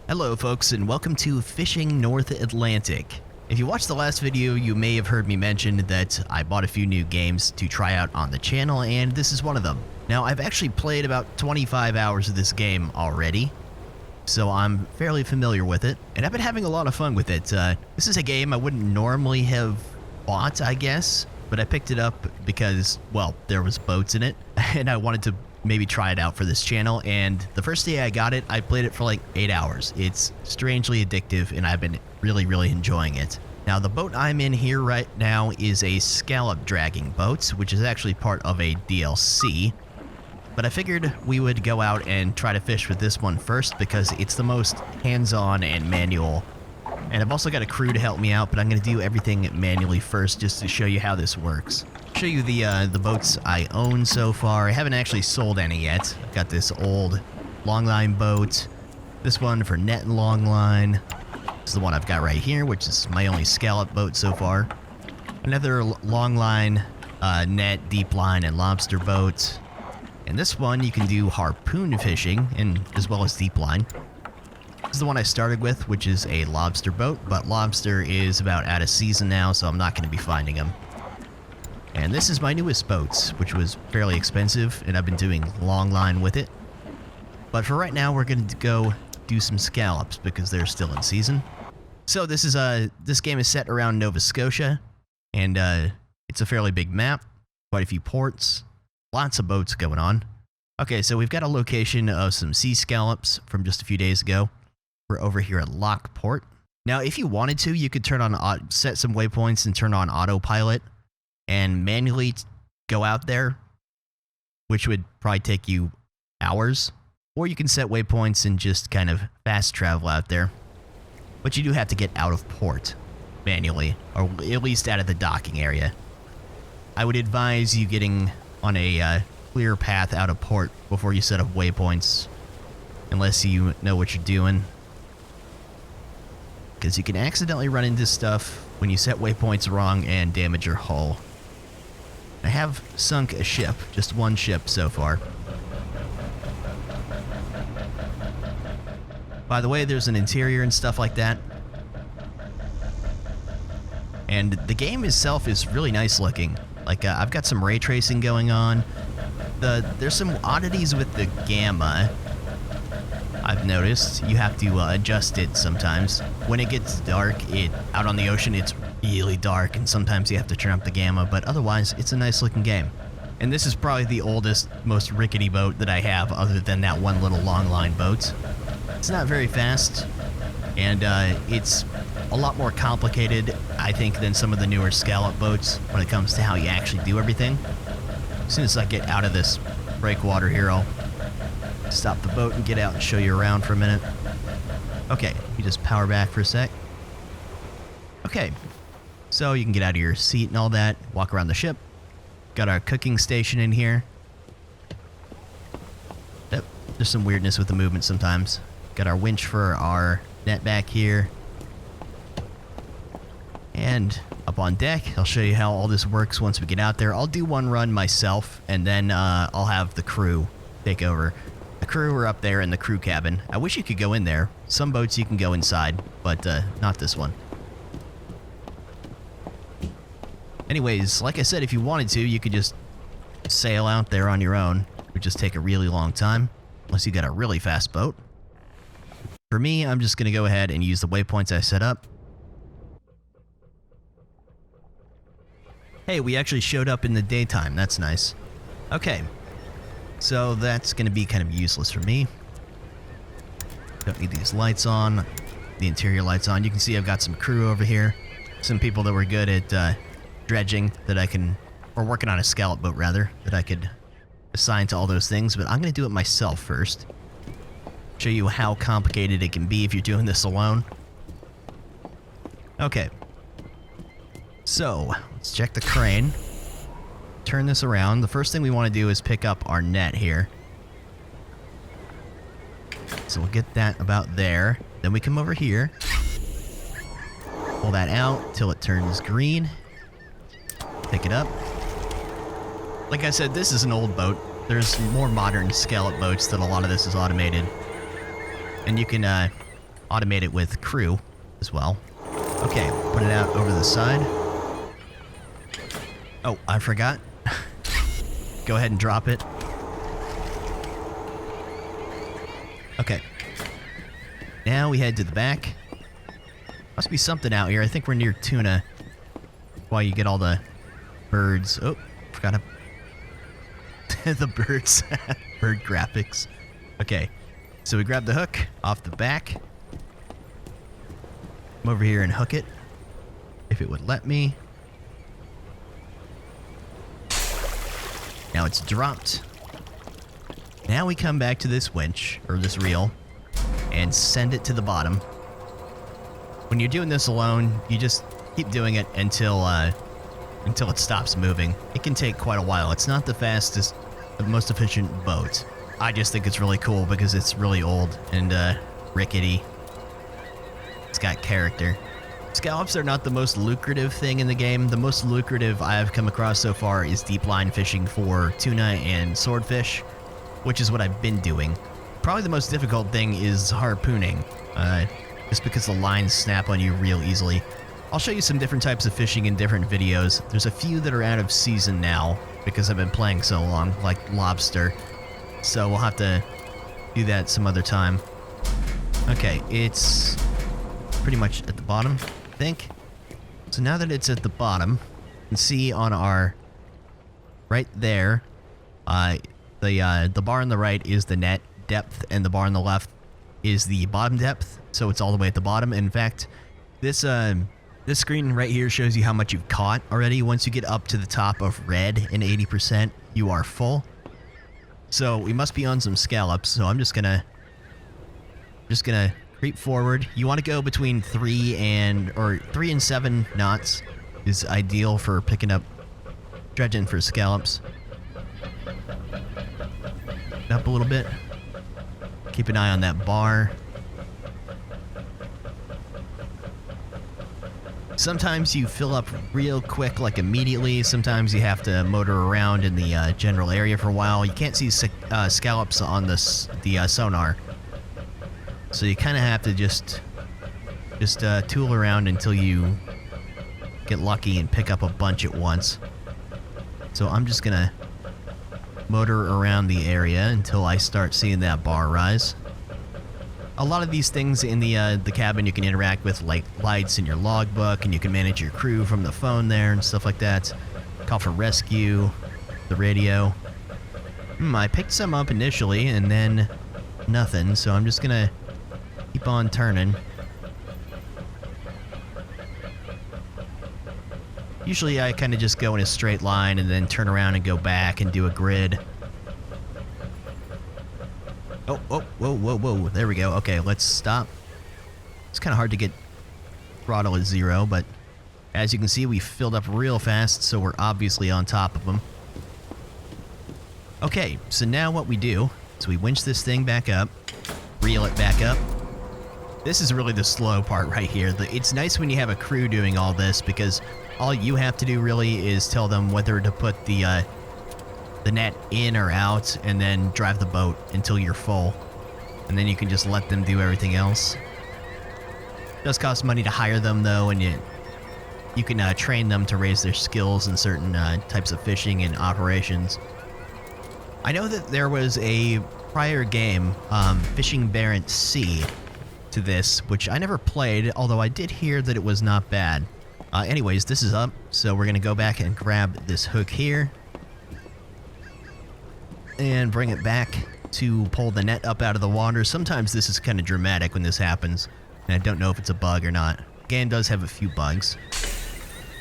Hello folks and welcome to Fishing North Atlantic. If you watched the last video, you may have heard me mention that I bought a few new games to try out on the channel, and this is one of them. Now, I've actually played about 25 hours of this game already, so I'm fairly familiar with it, and I've been having a lot of fun with it. This is a game I wouldn't normally have bought, I guess, but I picked it up because, well, there was boats in it, and I wanted to maybe try it out for this channel. And the first day I got it, I played it for like 8 hours. It's strangely addictive, and I've been really enjoying it. Now, the boat I'm in here right now is a scallop dragging boat, which is actually part of a DLC. But I figured we would go out and try to fish with this one first because it's the most hands-on and manual. And I've also got a crew to help me out, but I'm going to do everything manually first just to show you how this works. Show you the boats I own so far. I haven't actually sold any yet. I've got this old longline boat, this one for net and longline. This is the one I've got right here, which is my only scallop boat so far. Another longline, net, deep line, and lobster boat. And this one you can do harpoon fishing, and as well as deep line. This is the one I started with, which is a lobster boat, but lobster is about out of season now, so I'm not going to be finding them. And this is my newest boat, which was fairly expensive, and I've been doing long line with it. But for right now, we're going to go do some scallops because they're still in season. So this game is set around Nova Scotia, and it's a fairly big map, quite a few ports, lots of boats going on. Okay, so we've got a location of some sea scallops from just a few days ago. We're over here at Lockport. Now, if you wanted to, you could turn on set some waypoints and turn on autopilot and manually go out there, which would probably take you hours. Or you can set waypoints and just kind of fast travel out there. But you do have to get out of port manually, or at least out of the docking area. I would advise you getting on a clear path out of port before you set up waypoints, unless you know what you're doing. Because you can accidentally run into stuff when you set waypoints wrong and damage your hull. I have sunk a ship, just one ship so far. By the way, there's an interior and stuff like that. And the game itself is really nice looking. Like, I've got some ray tracing going on. There's some oddities with the gamma. I've noticed you have to adjust it sometimes. When it gets dark, out on the ocean, it's really dark, and sometimes you have to turn up the gamma, but otherwise, it's a nice looking game. And this is probably the oldest, most rickety boat that I have, other than that one little long line boat. It's not very fast, and it's a lot more complicated, I think, than some of the newer scallop boats when it comes to how you actually do everything. As soon as I get out of this breakwater here, I'll stop the boat and get out and show you around for a minute. Okay, you just power back for a sec. Okay, so you can get out of your seat and all that, walk around the ship. Got our cooking station in here. Yep, there's some weirdness with the movement sometimes. Got our winch for our net back here. And up on deck, I'll show you how all this works once we get out there. I'll do one run myself, and then I'll have the crew take over. The crew are up there in the crew cabin. I wish you could go in there. Some boats you can go inside, but not this one. Anyways, like I said, if you wanted to, you could just sail out there on your own. It would just take a really long time, unless you got a really fast boat. For me, I'm just going to go ahead and use the waypoints I set up. Hey, we actually showed up in the daytime. That's nice. Okay. So that's going to be kind of useless for me. Don't need these lights on. The interior lights on. You can see I've got some crew over here. Some people that were good at dredging that I can... or working on a scallop boat, rather, that I could assign to all those things. But I'm going to do it myself first. Show you how complicated it can be if you're doing this alone. Okay. So, let's check the crane. Turn this around. The first thing we want to do is pick up our net here. So we'll get that about there. Then we come over here. Pull that out till it turns green. Pick it up. Like I said, this is an old boat. There's more modern scallop boats that a lot of this is automated. And you can automate it with crew as well. Okay, put it out over the side. Oh, I forgot. Go ahead and drop it. Okay. Now we head to the back. Must be something out here. I think we're near tuna. While you get all the birds. Oh, forgot the birds. Bird graphics. Okay. So we grab the hook off the back. Come over here and hook it. If it would let me. Now it's dropped. Now we come back to this winch, or this reel, and send it to the bottom. When you're doing this alone, you just keep doing it until it stops moving. It can take quite a while. It's not the fastest, the most efficient boat. I just think it's really cool because it's really old and rickety. It's got character. Scallops are not the most lucrative thing in the game. The most lucrative I've come across so far is deep line fishing for tuna and swordfish, which is what I've been doing. Probably the most difficult thing is harpooning, just because the lines snap on you real easily. I'll show you some different types of fishing in different videos. There's a few that are out of season now because I've been playing so long, like lobster. So we'll have to do that some other time. Okay, it's pretty much at the bottom, I think. So now that it's at the bottom, you can see on our right there, the bar on the right is the net depth, and the bar on the left is the bottom depth. So it's all the way at the bottom. In fact, this screen right here shows you how much you've caught already. Once you get up to the top of red and 80%, you are full. So we must be on some scallops. So I'm just gonna creep forward. You want to go between 3 and 7 knots is ideal for picking up dredging for scallops. Up a little bit. Keep an eye on that bar. Sometimes you fill up real quick, like immediately. Sometimes you have to motor around in the general area for a while. You can't see scallops on the sonar, so you kind of have to just tool around until you get lucky and pick up a bunch at once. So I'm just gonna motor around the area until I start seeing that bar rise. A lot of these things in the cabin you can interact with, like lights in your logbook, and you can manage your crew from the phone there and stuff like that. Call for rescue, the radio. I picked some up initially and then nothing, so I'm just gonna keep on turning. Usually I kind of just go in a straight line and then turn around and go back and do a grid. Oh, whoa, there we go. Okay, let's stop. It's kind of hard to get throttle at 0, but as you can see, we filled up real fast, so we're obviously on top of them. Okay, so now what we do is we winch this thing back up, reel it back up. This is really the slow part right here. It's nice when you have a crew doing all this, because all you have to do really is tell them whether to put the net in or out, and then drive the boat until you're full, and then you can just let them do everything else. It does cost money to hire them though, and you can train them to raise their skills in certain types of fishing and operations. I know that there was a prior game, Fishing Barents Sea, to this, which I never played, although I did hear that it was not bad. Anyways, this is up, so we're gonna go back and grab this hook here and bring it back to pull the net up out of the water. Sometimes this is kind of dramatic when this happens, and I don't know if it's a bug or not. The game does have a few bugs.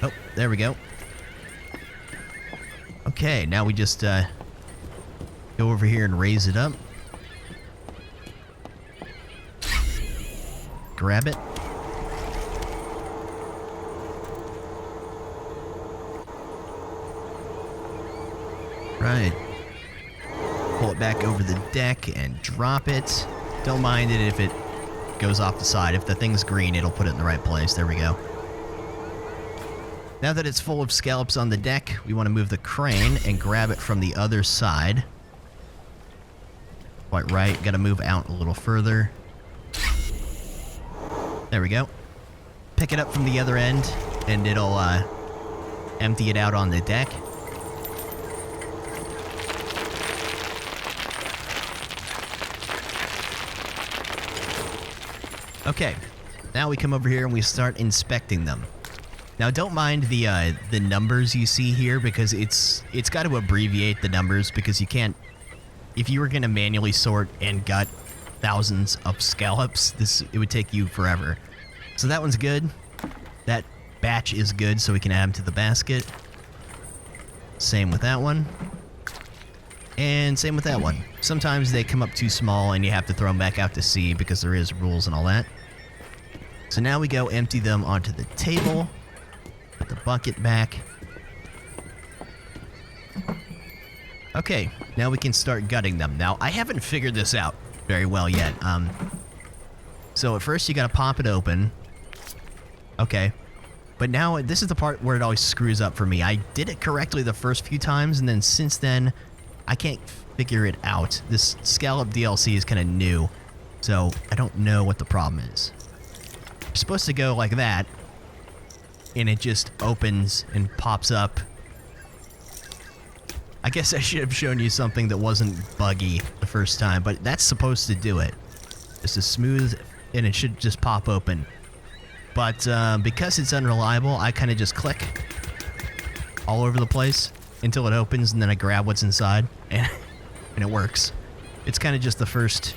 Oh, there we go. Okay, now we just go over here and raise it up. Grab it. Right. Pull it back over the deck and drop it. Don't mind it if it goes off the side. If the thing's green, it'll put it in the right place. There we go. Now that it's full of scallops on the deck, we want to move the crane and grab it from the other side. Quite right. Got to move out a little further. There we go. Pick it up from the other end, and it'll empty it out on the deck. Okay, now we come over here and we start inspecting them. Now don't mind the numbers you see here, because it's got to abbreviate the numbers, because you can't, if you were going to manually sort and gut thousands of scallops, it would take you forever. So that one's good. That batch is good, so we can add them to the basket. Same with that one. And same with that one. Sometimes they come up too small and you have to throw them back out to sea, because there is rules and all that. So now we go empty them onto the table. Put the bucket back. Okay, now we can start gutting them. Now, I haven't figured this out very well yet. So at first you gotta pop it open. Okay. But now, this is the part where it always screws up for me. I did it correctly the first few times, and then since then, I can't figure it out. This Scallop DLC is kind of new, so I don't know what the problem is. You're supposed to go like that, and it just opens and pops up. I guess I should have shown you something that wasn't buggy the first time, but that's supposed to do it. Just a smooth, and it should just pop open. But because it's unreliable, I kind of just click all over the place until it opens, and then I grab what's inside, and it works. It's kind of just the first...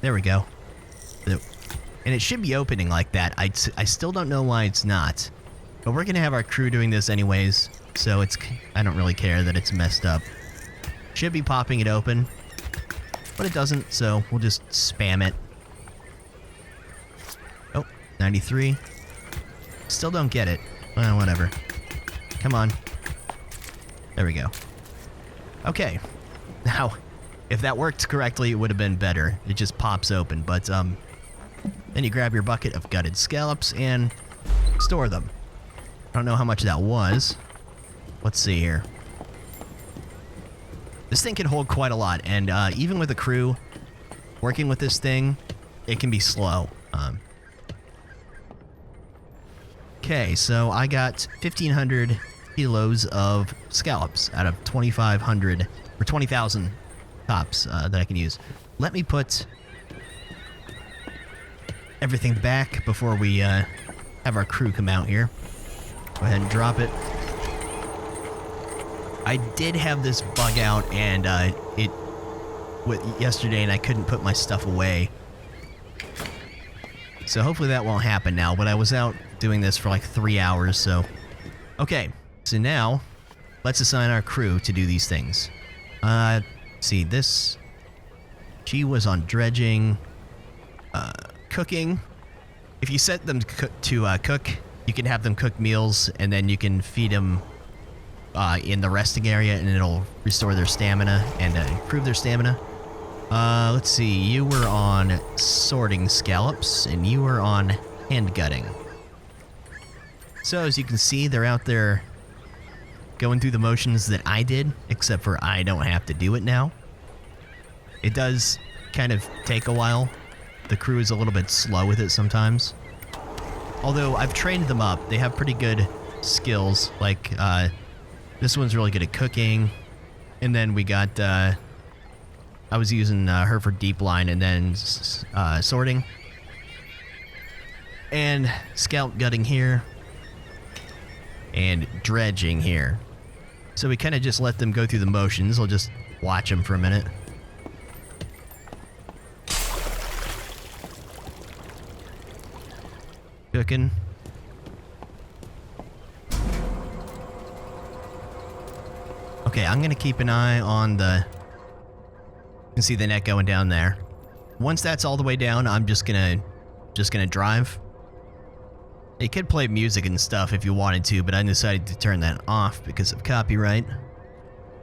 There we go. And it should be opening like that. I still don't know why it's not. But we're going to have our crew doing this anyways, so I don't really care that it's messed up. Should be popping it open, but it doesn't, so we'll just spam it. Oh, 93. Still don't get it. Well, whatever. Come on. There we go. Okay. Now, if that worked correctly, it would have been better. It just pops open, but then you grab your bucket of gutted scallops and store them. I don't know how much that was. Let's see here. This thing can hold quite a lot, and even with a crew working with this thing, it can be slow. Okay, so I got 1,500 kilos of scallops out of 2,500 or 20,000 tops that I can use. Let me put everything back before we have our crew come out here. Go ahead and drop it. I did have this bug out, and yesterday, and I couldn't put my stuff away. So hopefully that won't happen now, but I was out doing this for like 3 hours, so... Okay, so now, let's assign our crew to do these things. See, this... She was on dredging, cooking. If you set them to cook, you can have them cook meals, and then you can feed them in the resting area, and it'll restore their stamina and improve their stamina. Let's see, you were on sorting scallops, and you were on hand gutting. So as you can see, they're out there going through the motions that I did, except for I don't have to do it now. It does kind of take a while. The crew is a little bit slow with it sometimes. Although I've trained them up, they have pretty good skills. Like, this one's really good at cooking. And then we got, I was using her for deep line and then sorting. And scallop gutting here. And dredging here. So we kind of just let them go through the motions. I'll just watch them for a minute. Cooking. Okay, I'm gonna keep an eye on the... You can see the net going down there. Once that's all the way down, I'm just gonna drive. You could play music and stuff if you wanted to, but I decided to turn that off because of copyright.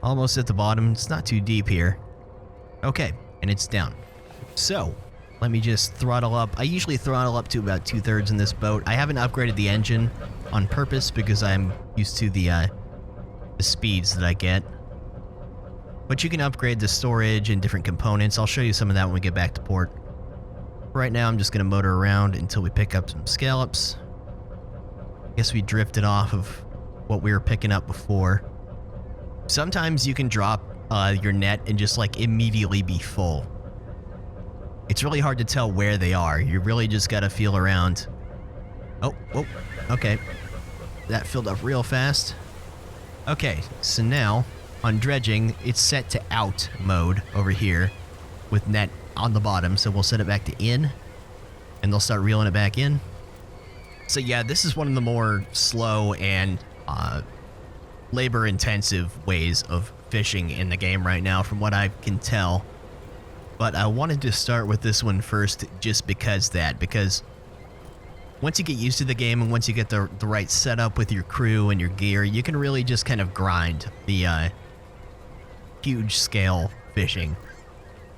Almost at the bottom. It's not too deep here. Okay, and it's down. So, let me just throttle up. I usually throttle up to about 2/3 in this boat. I haven't upgraded the engine on purpose because I'm used to the speeds that I get. But you can upgrade the storage and different components. I'll show you some of that when we get back to port. Right now, I'm just going to motor around until we pick up some scallops. Guess we drifted off of what we were picking up before. Sometimes you can drop your net and just like immediately be full. It's really hard to tell where they are. You really just got to feel around. Oh, okay. That filled up real fast. Okay, so now on dredging, it's set to out mode over here with net on the bottom. So we'll set it back to in and they'll start reeling it back in. So yeah, this is one of the more slow and labor-intensive ways of fishing in the game right now, from what I can tell. But I wanted to start with this one first just because once you get used to the game and once you get the right setup with your crew and your gear, you can really just kind of grind the huge scale fishing.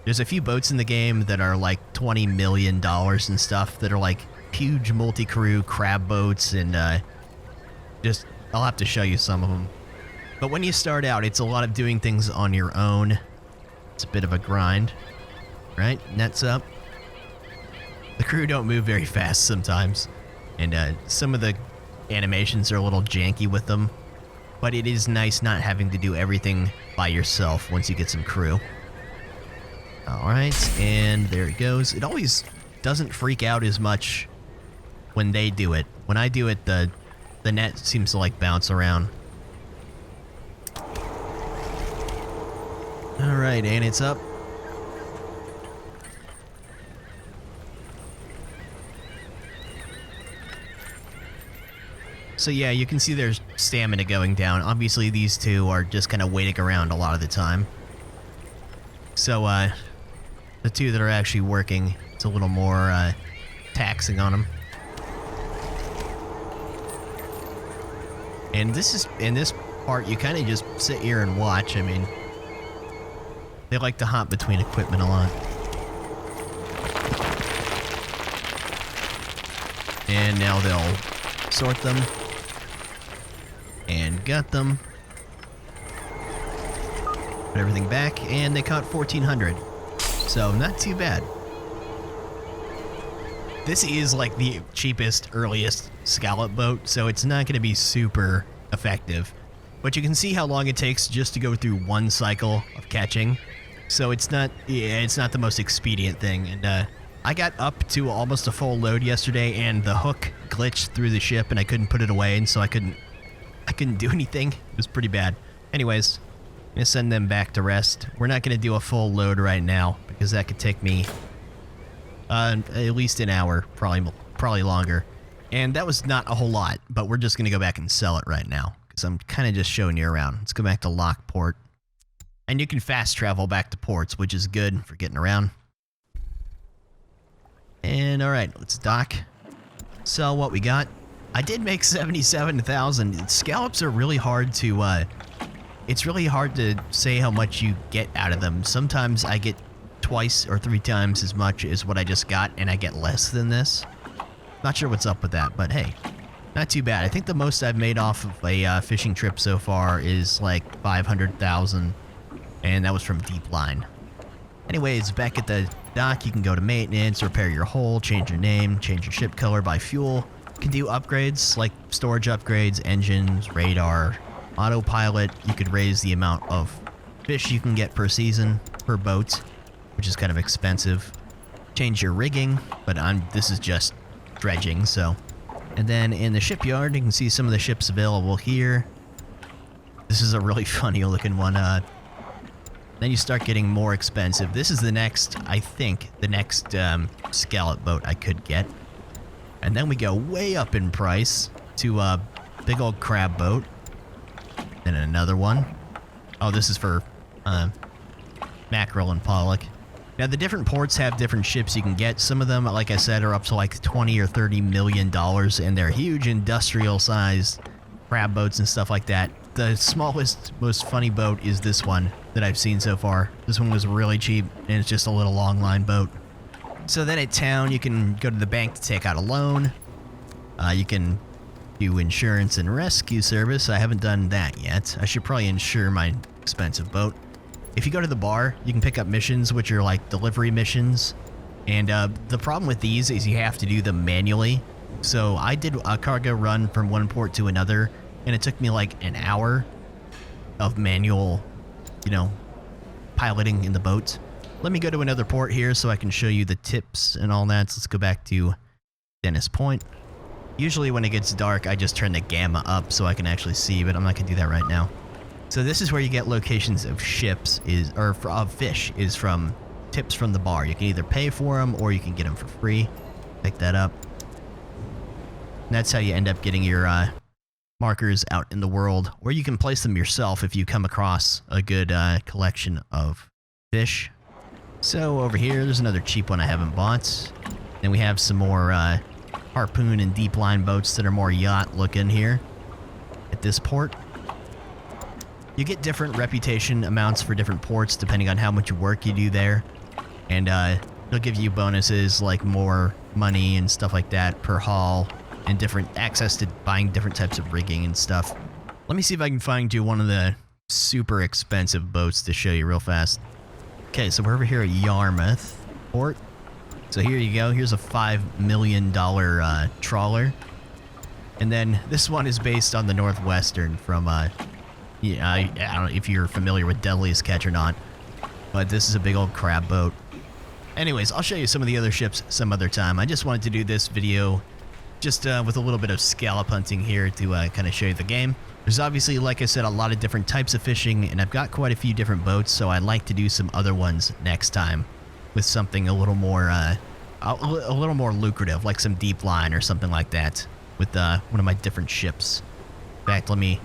There's a few boats in the game that are like $20 million and stuff that are like huge multi-crew crab boats, and I'll have to show you some of them. But when you start out, it's a lot of doing things on your own. It's a bit of a grind, right? Nets up. The crew don't move very fast sometimes, and some of the animations are a little janky with them, but it is nice not having to do everything by yourself once you get some crew. Alright, and there it goes. It always doesn't freak out as much when they do it. When I do it, the net seems to like bounce around. Alright, and it's up. So yeah, you can see there's stamina going down. Obviously these two are just kind of waiting around a lot of the time. So the two that are actually working, it's a little more taxing on them. And in this part, you kind of just sit here and watch. I mean, they like to hop between equipment a lot. And now they'll sort them. And gut them. Put everything back, and they caught 1,400. So, not too bad. This is like the cheapest, earliest scallop boat, so it's not going to be super effective. But you can see how long it takes just to go through one cycle of catching. So it's not the most expedient thing. And I got up to almost a full load yesterday, and the hook glitched through the ship, and I couldn't put it away, and so I couldn't do anything. It was pretty bad. Anyways, I'm gonna send them back to rest. We're not gonna do a full load right now because that could take me at least an hour, probably longer. And that was not a whole lot, but we're just gonna go back and sell it right now because I'm kind of just showing you around. Let's go back to Lockport, and you can fast travel back to ports, which is good for getting around. And all right, let's dock. Sell what we got. I did make 77,000. Scallops are really hard to, it's really hard to say how much you get out of them. Sometimes I get twice or 3 times as much as what I just got, and I get less than this. Not sure what's up with that, but hey, not too bad. I think the most I've made off of a fishing trip so far is like 500,000, and that was from deep line. Anyways, back at the dock, you can go to maintenance, repair your hull, change your name, change your ship color, buy fuel. You can do upgrades like storage upgrades, engines, radar, autopilot. You could raise the amount of fish you can get per season, per boat, which is kind of expensive. Change your rigging, but this is just dredging, so. And then in the shipyard, you can see some of the ships available here. This is a really funny looking one. Then you start getting more expensive. This is the next, I think, the next scallop boat I could get. And then we go way up in price to a big old crab boat. Then another one. Oh, this is for mackerel and pollock. Now, the different ports have different ships you can get. Some of them, like I said, are up to like $20 or $30 million, and they're huge industrial-sized crab boats and stuff like that. The smallest, most funny boat is this one that I've seen so far. This one was really cheap, and it's just a little long line boat. So then at town, you can go to the bank to take out a loan. You can do insurance and rescue service. I haven't done that yet. I should probably insure my expensive boat. If you go to the bar, you can pick up missions, which are like delivery missions. And the problem with these is you have to do them manually. So I did a cargo run from one port to another, and it took me like an hour of manual, you know, piloting in the boat. Let me go to another port here so I can show you the tips and all that. So let's go back to Dennis Point. Usually when it gets dark, I just turn the gamma up so I can actually see, but I'm not going to do that right now. So this is where you get locations of ships, of fish, is from tips from the bar. You can either pay for them or you can get them for free. Pick that up. And that's how you end up getting your markers out in the world, or you can place them yourself if you come across a good collection of fish. So over here, there's another cheap one I haven't bought. Then we have some more harpoon and deep line boats that are more yacht looking here at this port. You get different reputation amounts for different ports depending on how much work you do there, and they'll give you bonuses like more money and stuff like that per haul, and different access to buying different types of rigging and stuff. Let me see if I can find you one of the super expensive boats to show you real fast. Okay, so we're over here at Yarmouth Port. So here you go. Here's a $5 million trawler. And then this one is based on the Northwestern from, yeah, I don't know if you're familiar with Deadliest Catch or not, but this is a big old crab boat. Anyways, I'll show you some of the other ships some other time. I just wanted to do this video just with a little bit of scallop hunting here to kind of show you the game. There's obviously, like I said, a lot of different types of fishing, and I've got quite a few different boats, so I'd like to do some other ones next time with something a little more lucrative, like some deep line or something like that with one of my different ships. In fact, let me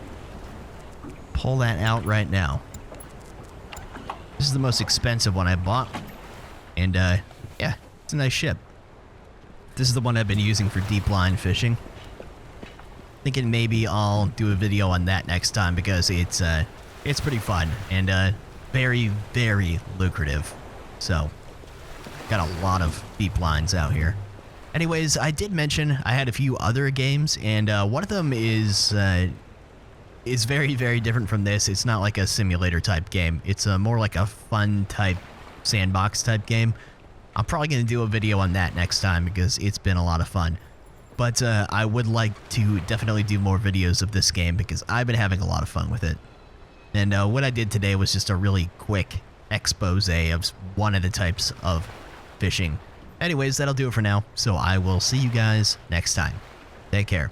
pull that out right now. This is the most expensive one I bought, and yeah, it's a nice ship. This is the one I've been using for deep line fishing. Thinking maybe I'll do a video on that next time because it's pretty fun and very, very lucrative. So got a lot of deep lines out here. Anyways, I did mention I had a few other games, and one of them is very, very different from this. It's not like a simulator type game. It's more like a fun type sandbox type game. I'm probably going to do a video on that next time because it's been a lot of fun. But I would like to definitely do more videos of this game because I've been having a lot of fun with it. And what I did today was just a really quick expose of one of the types of fishing. Anyways, that'll do it for now. So I will see you guys next time. Take care.